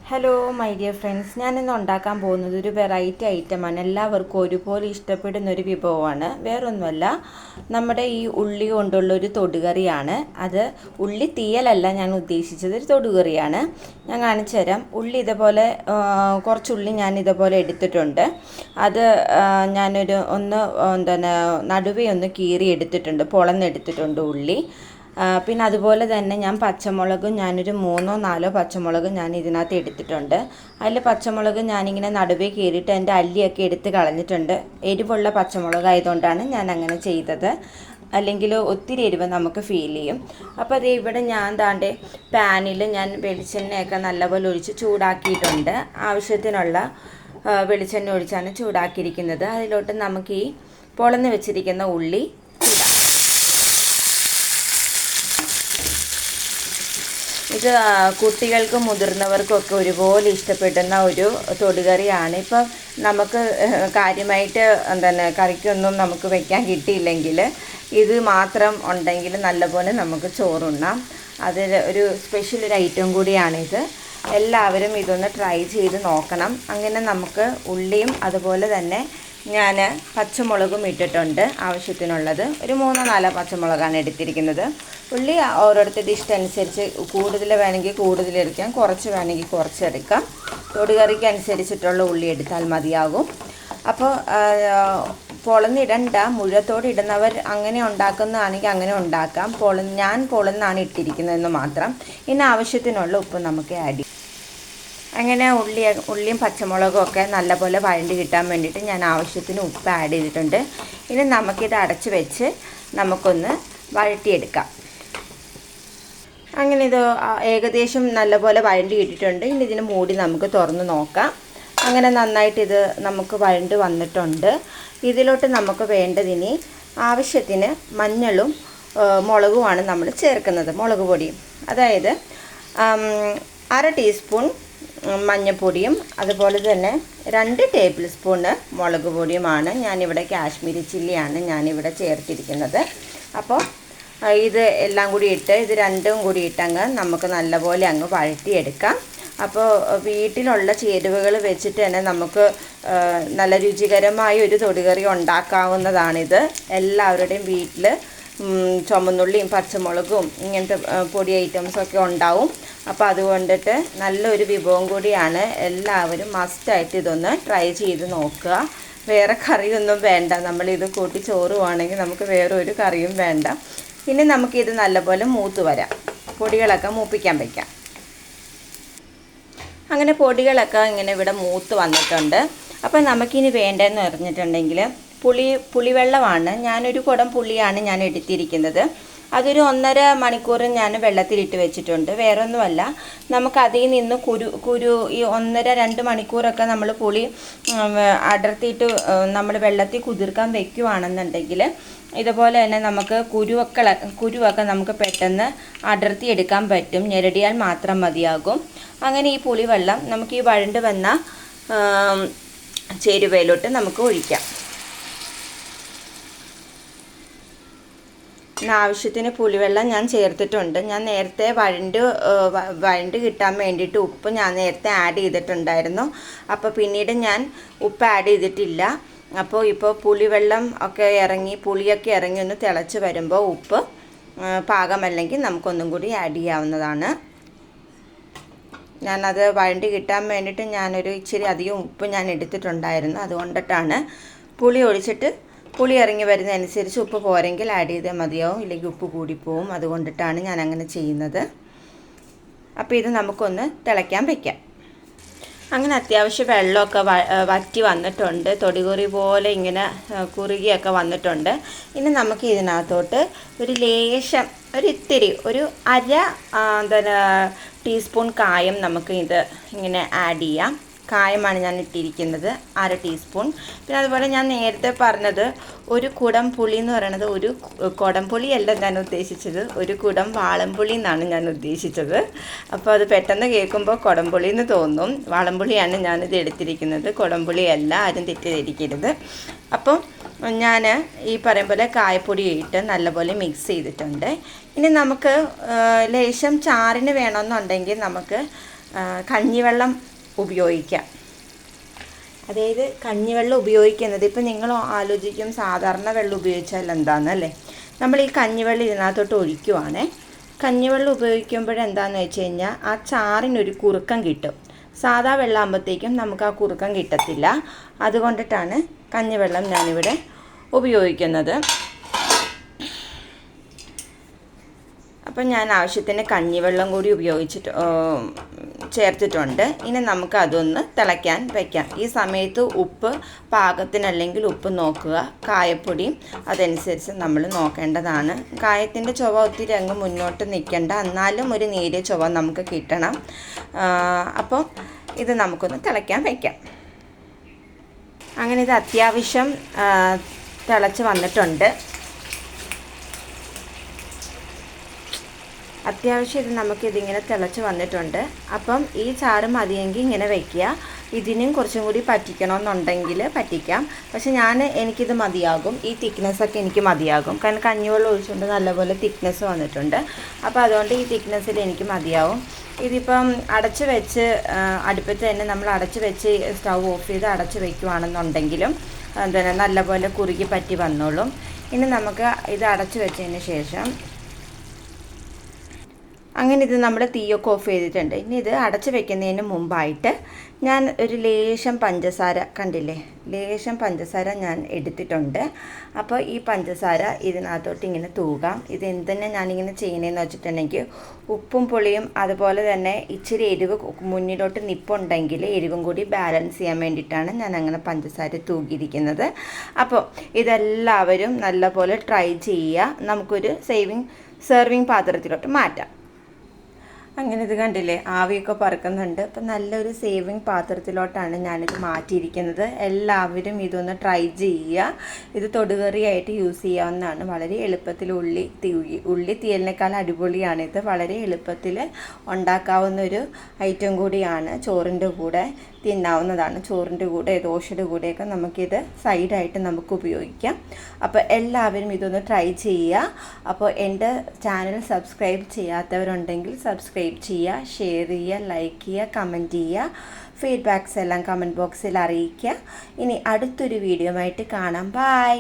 Hello my dear friends, ഞാനിന്ന് ഉണ്ടാക്കാൻ പോകുന്നത് ഒരു വെറൈറ്റി ഐറ്റമാണ്. എല്ലാവർക്കും ഒരുപോലെ ഇഷ്ടപ്പെടുന്ന ഒരു വിഭവമാണ്. വേറൊന്നുമല്ല, നമ്മുടെ ഈ ഉള്ളി കൊണ്ടുള്ളൊരു തൊടുകറിയാണ്. അത് ഉള്ളി തീയലല്ല ഞാൻ ഉദ്ദേശിച്ചത്, ഒരു തൊടുകറിയാണ്. ഞാൻ കാണിച്ചു തരാം. ഉള്ളി ഇതുപോലെ കുറച്ചുള്ളി ഞാൻ ഇതുപോലെ എടുത്തിട്ടുണ്ട്. അത് ഞാനൊരു നടുവേ ഒന്ന് കീറി എടുത്തിട്ടുണ്ട്, പൊളന്നെടുത്തിട്ടുണ്ട് ഉള്ളി. പിന്നെ അതുപോലെ തന്നെ ഞാൻ പച്ചമുളകും ഞാനൊരു 3-4 പച്ചമുളക് ഞാൻ ഇതിനകത്ത് എടുത്തിട്ടുണ്ട്. അതിൽ പച്ചമുളക് ഞാനിങ്ങനെ നടുവേ കീറിയിട്ട് എൻ്റെ അല്ലിയൊക്കെ എടുത്ത് കളഞ്ഞിട്ടുണ്ട്. എരിവുള്ള പച്ചമുളക് ആയതുകൊണ്ടാണ് ഞാൻ അങ്ങനെ ചെയ്തത്, അല്ലെങ്കിൽ ഒത്തിരി എരിവ് നമുക്ക് ഫീൽ ചെയ്യും. അപ്പോൾ അത് ഇവിടെ ഞാൻ ദാണ്ടെ പാനിൽ ഞാൻ വെളിച്ചെണ്ണയൊക്കെ നല്ലപോലെ ഒഴിച്ച് ചൂടാക്കിയിട്ടുണ്ട്. ആവശ്യത്തിനുള്ള വെളിച്ചെണ്ണ ഒഴിച്ചാണ് ചൂടാക്കിയിരിക്കുന്നത്. അതിലോട്ട് നമുക്ക് ഈ പൊളന്ന് വെച്ചിരിക്കുന്ന ഉള്ളി ഇത് കുട്ടികൾക്കും മുതിർന്നവർക്കൊക്കെ ഒരുപോലെ ഇഷ്ടപ്പെടുന്ന ഒരു തൊടുകറിയാണ്. ഇപ്പം നമുക്ക് കാര്യമായിട്ട് കറിക്കൊന്നും നമുക്ക് വെക്കാൻ കിട്ടിയില്ലെങ്കിൽ ഇത് മാത്രം ഉണ്ടെങ്കിൽ നല്ലപോലെ നമുക്ക് ചോറുണ്ണാം. അതിൽ ഒരു സ്പെഷ്യൽ ഒരു ഐറ്റം കൂടിയാണിത്. എല്ലാവരും ഇതൊന്ന് ട്രൈ ചെയ്ത് നോക്കണം. അങ്ങനെ നമുക്ക് ഉള്ളിയും അതുപോലെ തന്നെ ഞാൻ പച്ചമുളകും ഇട്ടിട്ടുണ്ട് ആവശ്യത്തിനുള്ളത്. ഒരു 3-4 പച്ചമുളകാണ് എടുത്തിരിക്കുന്നത്. ഉള്ളി ഓരോരുത്തരുടെ ഇഷ്ടം അനുസരിച്ച് കൂടുതൽ വേണമെങ്കിൽ കൂടുതലെടുക്കാം, കുറച്ച് വേണമെങ്കിൽ കുറച്ചെടുക്കാം. തൊടുകറിക്ക് അനുസരിച്ചിട്ടുള്ള ഉള്ളി എടുത്താൽ മതിയാകും. അപ്പോൾ പൊളന്നിടണ്ട, മുഴത്തോടെ ഇടുന്നവർ അങ്ങനെ ഉണ്ടാക്കുന്നതാണെങ്കിൽ അങ്ങനെ ഉണ്ടാക്കാം. ഞാൻ പൊളന്നാണ് ഇട്ടിരിക്കുന്നതെന്ന് മാത്രം. ഇനി ആവശ്യത്തിനുള്ള ഉപ്പ് നമുക്ക് ആഡ് ചെയ്യാം. അങ്ങനെ ഉള്ളിയും പച്ചമുളകും ഒക്കെ നല്ലപോലെ വഴണ്ടി കിട്ടാൻ വേണ്ടിയിട്ട് ഞാൻ ആവശ്യത്തിന് ഉപ്പ് ആഡ് ചെയ്തിട്ടുണ്ട്. ഇനി നമുക്കിത് അടച്ച് വെച്ച് നമുക്കൊന്ന് വഴറ്റിയെടുക്കാം. അങ്ങനെ ഇത് ഏകദേശം നല്ലപോലെ വഴണ്ടി കിട്ടിയിട്ടുണ്ട്. ഇനി ഇതിന് മൂടി നമുക്ക് തുറന്ന് നോക്കാം. അങ്ങനെ നന്നായിട്ട് ഇത് നമുക്ക് വഴണ്ട് വന്നിട്ടുണ്ട്. ഇതിലോട്ട് നമുക്ക് വേണ്ടതിന് ആവശ്യത്തിന് മഞ്ഞളും മുളകുമാണ് നമ്മൾ ചേർക്കുന്നത്, മുളക് പൊടിയും. അതായത് 1/2 ടീസ്പൂൺ മഞ്ഞൾപ്പൊടിയും അതുപോലെ തന്നെ 2 ടേബിൾ സ്പൂണ് മുളക് പൊടിയുമാണ്. ഞാനിവിടെ കാശ്മീരി ചില്ലിയാണ് ഞാനിവിടെ ചേർത്തിരിക്കുന്നത്. അപ്പോൾ ഇത് എല്ലാം കൂടി ഇട്ട് ഇത് രണ്ടും കൂടി ഇട്ടങ്ങ് നമുക്ക് നല്ലപോലെ അങ്ങ് വഴറ്റിയെടുക്കാം. അപ്പോൾ വീട്ടിലുള്ള ചേരുവകൾ വെച്ചിട്ട് തന്നെ നമുക്ക് നല്ല രുചികരമായ ഒരു തൊടുകറി ഉണ്ടാക്കാവുന്നതാണിത്. എല്ലാവരുടെയും വീട്ടിൽ ചുമന്നുള്ളിയും പച്ചമുളകും ഇങ്ങനത്തെ പൊടി ഐറ്റംസൊക്കെ ഉണ്ടാവും. അപ്പോൾ അതുകൊണ്ടിട്ട് നല്ലൊരു വിഭവം കൂടിയാണ്. എല്ലാവരും മസ്റ്റായിട്ട് ഇതൊന്ന് ട്രൈ ചെയ്ത് നോക്കുക. വേറെ കറിയൊന്നും വേണ്ട, നമ്മളിത് കൂട്ടി ചോറ് വേണമെങ്കിൽ നമുക്ക് വേറെ ഒരു കറിയും വേണ്ട. ഇനി നമുക്കിത് നല്ലപോലെ മൂത്ത് വരാം, പൊടികളൊക്കെ മൂപ്പിക്കാൻ വയ്ക്കാം. അങ്ങനെ പൊടികളൊക്കെ ഇങ്ങനെ ഇവിടെ മൂത്ത് വന്നിട്ടുണ്ട്. അപ്പോൾ നമുക്കിനി വേണ്ടതെന്ന് പറഞ്ഞിട്ടുണ്ടെങ്കിൽ പുളിവെള്ളമാണ്. ഞാനൊരു കുടം പുളിയാണ് ഞാൻ എടുത്തിരിക്കുന്നത്. അതൊരു 1.5 മണിക്കൂർ ഞാൻ വെള്ളത്തിലിട്ട് വെച്ചിട്ടുണ്ട്. വേറൊന്നുമല്ല, നമുക്ക് അതിൽ നിന്ന് കുരു ഈ 1.5-2 മണിക്കൂറൊക്കെ നമ്മൾ പുളി അടർത്തിയിട്ട് നമ്മൾ വെള്ളത്തിൽ കുതിർക്കാൻ വെക്കുകയാണെന്നുണ്ടെങ്കിൽ ഇതുപോലെ തന്നെ നമുക്ക് കുരുവൊക്കെ നമുക്ക് പെട്ടെന്ന് അടർത്തിയെടുക്കാൻ പറ്റും. ഞെരടിയാൽ മാത്രം മതിയാകും. അങ്ങനെ ഈ പുളിവെള്ളം നമുക്ക് ഈ വഴണ്ട് വന്ന ചേരുവയിലോട്ട് നമുക്ക് ഒഴിക്കാം. ആവശ്യത്തിന് പുളിവെള്ളം ഞാൻ ചേർത്തിട്ടുണ്ട്. ഞാൻ നേരത്തെ വഴണ്ട് കിട്ടാൻ വേണ്ടിയിട്ട് ഉപ്പ് ഞാൻ നേരത്തെ ആഡ് ചെയ്തിട്ടുണ്ടായിരുന്നു. അപ്പോൾ പിന്നീട് ഞാൻ ഉപ്പ് ആഡ് ചെയ്തിട്ടില്ല. അപ്പോൾ ഇപ്പോൾ പുളിവെള്ളം ഒക്കെ ഇറങ്ങി പുളിയൊക്കെ ഇറങ്ങി ഒന്ന് തിളച്ച് വരുമ്പോൾ ഉപ്പ് പാകമല്ലെങ്കിൽ നമുക്കൊന്നും കൂടി ആഡ് ചെയ്യാവുന്നതാണ്. ഞാനത് വഴണ്ട് കിട്ടാൻ വേണ്ടിയിട്ട് ഞാനൊരു ഇച്ചിരി അധികം ഉപ്പ് ഞാൻ എടുത്തിട്ടുണ്ടായിരുന്നു. അതുകൊണ്ടിട്ടാണ് പുളി ഇറങ്ങി വരുന്നതനുസരിച്ച് ഉപ്പ് പോരെങ്കിൽ ആഡ് ചെയ്താൽ മതിയാവും, ഇല്ലെങ്കിൽ ഉപ്പ് കൂടിപ്പോവും. അതുകൊണ്ടിട്ടാണ് ഞാൻ അങ്ങനെ ചെയ്യുന്നത്. അപ്പോൾ ഇത് നമുക്കൊന്ന് തിളയ്ക്കാൻ വയ്ക്കാം. അങ്ങനെ അത്യാവശ്യം വെള്ളമൊക്കെ വറ്റി വന്നിട്ടുണ്ട്. തൊടുകുറി പോലെ ഇങ്ങനെ കുറുകിയൊക്കെ വന്നിട്ടുണ്ട്. ഇനി നമുക്ക് ഇതിനകത്തോട്ട് ഒരു ലേശം ഇത്തിരി ഒരു 1/2 ടീസ്പൂൺ കായം നമുക്ക് ഇത് ഇങ്ങനെ ആഡ് ചെയ്യാം. കായമാണ് ഞാൻ ഇട്ടിരിക്കുന്നത്, 1/2 ടീസ്പൂൺ. പിന്നെ അതുപോലെ ഞാൻ നേരത്തെ പറഞ്ഞത് ഒരു കുടം പുളി എന്ന് പറയുന്നത് ഒരു കുടംപുളിയല്ല ഞാൻ ഉദ്ദേശിച്ചത്, ഒരു കുടം വാളംപുളി എന്നാണ് ഞാൻ ഉദ്ദേശിച്ചത്. അപ്പോൾ അത് പെട്ടെന്ന് കേൾക്കുമ്പോൾ കുടംപുളി എന്ന് തോന്നും. വാളംപുളിയാണ് ഞാനിത് എടുത്തിരിക്കുന്നത്, കുടംപുളിയല്ല, ആരും തെറ്റിദ്ധരിക്കരുത്. അപ്പം ഞാൻ ഈ പറയും പോലെ കായപ്പൊടി ഇട്ട് നല്ലപോലെ മിക്സ് ചെയ്തിട്ടുണ്ട്. ഇനി നമുക്ക് ലേശം ചാറിന് വേണമെന്നുണ്ടെങ്കിൽ നമുക്ക് കഞ്ഞിവെള്ളം ഉപയോഗിക്കാം. അതായത് കഞ്ഞിവെള്ളം ഉപയോഗിക്കുന്നത്, ഇപ്പം നിങ്ങൾ ആലോചിക്കും സാധാരണ വെള്ളം ഉപയോഗിച്ചാൽ എന്താണെന്നല്ലേ. നമ്മൾ ഈ കഞ്ഞിവെള്ളം ഇതിനകത്തോട്ട് ഒഴിക്കുവാണേ. കഞ്ഞിവെള്ളം ഉപയോഗിക്കുമ്പോഴെന്താണെന്ന് വെച്ച് കഴിഞ്ഞാൽ ആ ചാറിനൊരു കുറുക്കം കിട്ടും. സാധാ വെള്ളമാകുമ്പോഴത്തേക്കും നമുക്ക് ആ കുറുക്കം കിട്ടത്തില്ല. അതുകൊണ്ടിട്ടാണ് കഞ്ഞിവെള്ളം ഞാനിവിടെ ഉപയോഗിക്കുന്നത്. അപ്പം ഞാൻ ആവശ്യത്തിന് കഞ്ഞിവെള്ളം കൂടി ചേർത്തിട്ടുണ്ട്. ഇനി നമുക്ക് അതൊന്ന് തിളയ്ക്കാൻ വയ്ക്കാം. ഈ സമയത്ത് ഉപ്പ് പാകത്തിനല്ലെങ്കിൽ ഉപ്പ് നോക്കുക. കായപ്പൊടിയും അതനുസരിച്ച് നമ്മൾ നോക്കേണ്ടതാണ്. കായത്തിൻ്റെ ചുവ ഒത്തിരി അങ്ങ് മുന്നോട്ട് നിൽക്കേണ്ട, എന്നാലും ഒരു നേരിയ ചുവ നമുക്ക് കിട്ടണം. അപ്പോൾ ഇത് നമുക്കൊന്ന് തിളയ്ക്കാൻ വയ്ക്കാം. അങ്ങനെ ഇത് അത്യാവശ്യം തിളച്ച് വന്നിട്ടുണ്ട്. അത്യാവശ്യം ഇത് നമുക്കിതിങ്ങനെ തിളച്ച് വന്നിട്ടുണ്ട്. അപ്പം ഈ ചാറ് മതിയെങ്കിൽ ഇങ്ങനെ വയ്ക്കുക. ഇതിനും കുറച്ചും കൂടി പറ്റിക്കണമെന്നുണ്ടെങ്കിൽ പറ്റിക്കാം. പക്ഷെ എനിക്കിത് മതിയാകും. ഈ തിക്നെസ്സൊക്കെ എനിക്ക് മതിയാകും. കാരണം കഞ്ഞിവെള്ളം ഒഴിച്ചുകൊണ്ട് നല്ലപോലെ തിക്നെസ് വന്നിട്ടുണ്ട്. അപ്പോൾ അതുകൊണ്ട് ഈ തിക്നെസ്സിൽ എനിക്ക് മതിയാവും. ഇതിപ്പം അടച്ച് വെച്ച് അടുപ്പത്ത് തന്നെ നമ്മൾ അടച്ച് വെച്ച് സ്റ്റൗ ഓഫ് ചെയ്ത് അടച്ച് വയ്ക്കുവാണെന്നുണ്ടെങ്കിലും നല്ലപോലെ കുറുകി പറ്റി വന്നോളും. ഇനി നമുക്ക് ഇത് അടച്ച് വെച്ചതിന് ശേഷം അങ്ങനെ ഇത് നമ്മൾ തീയൊക്കെ ഓഫ് ചെയ്തിട്ടുണ്ട്. ഇനി ഇത് അടച്ച് വെക്കുന്നതിന് മുമ്പായിട്ട് ഞാൻ ഒരു ലേശം പഞ്ചസാര, കണ്ടില്ലേ, ലേശം പഞ്ചസാര ഞാൻ എടുത്തിട്ടുണ്ട്. അപ്പോൾ ഈ പഞ്ചസാര ഇതിനകത്തോട്ട് ഇങ്ങനെ തൂകാം. ഇത് എന്തിനാണ് ഞാനിങ്ങനെ ചെയ്യുന്നതെന്ന് വെച്ചിട്ടുണ്ടെങ്കിൽ ഉപ്പും പുളിയും അതുപോലെ തന്നെ ഇച്ചിരി എരിവ് മുന്നിലോട്ട് നിപ്പുണ്ടെങ്കിൽ എരിവും കൂടി ബാലൻസ് ചെയ്യാൻ വേണ്ടിയിട്ടാണ് ഞാൻ അങ്ങനെ പഞ്ചസാര തൂകിയിരിക്കുന്നത്. അപ്പോൾ ഇതെല്ലാവരും നല്ലപോലെ ട്രൈ ചെയ്യുക. നമുക്കൊരു സെർവിങ് പാത്രത്തിലോട്ട് മാറ്റാം. അങ്ങനെ ഇത് കണ്ടില്ലേ, ആവിയൊക്കെ പറക്കുന്നുണ്ട്. അപ്പം നല്ലൊരു സേവിങ് പാത്രത്തിലോട്ടാണ് ഞാനിത് മാറ്റിയിരിക്കുന്നത്. എല്ലാവരും ഇതൊന്ന് ട്രൈ ചെയ്യുക. ഇത് തൊടുകറിയായിട്ട് യൂസ് ചെയ്യാവുന്നതാണ്. വളരെ എളുപ്പത്തിൽ ഉള്ളി തീയലിനേക്കാൾ അടിപൊളിയാണിത്. വളരെ എളുപ്പത്തിൽ ഉണ്ടാക്കാവുന്നൊരു ഐറ്റം കൂടിയാണ്. ചോറിൻ്റെ കൂടെ തിന്നാവുന്നതാണ്. ചോറിൻ്റെ കൂടെ ദോശയുടെ കൂടെയൊക്കെ നമുക്കിത് സൈഡായിട്ട് നമുക്ക് ഉപയോഗിക്കാം. അപ്പോൾ എല്ലാവരും ഇതൊന്ന് ട്രൈ ചെയ്യുക. അപ്പോൾ എൻ്റെ ചാനൽ സബ്സ്ക്രൈബ് ചെയ്യാത്തവരുണ്ടെങ്കിൽ സബ്സ്ക്രൈബ് ചെയ്യുക, ഷെയർ ചെയ്യുക, ലൈക്ക് ചെയ്യുക, കമൻറ്റ് ചെയ്യുക. ഫീഡ്ബാക്ക്സ് എല്ലാം കമൻറ്റ് ബോക്സിൽ അറിയിക്കുക. ഇനി അടുത്തൊരു വീഡിയോ ആയിട്ട് കാണാം. ബൈ.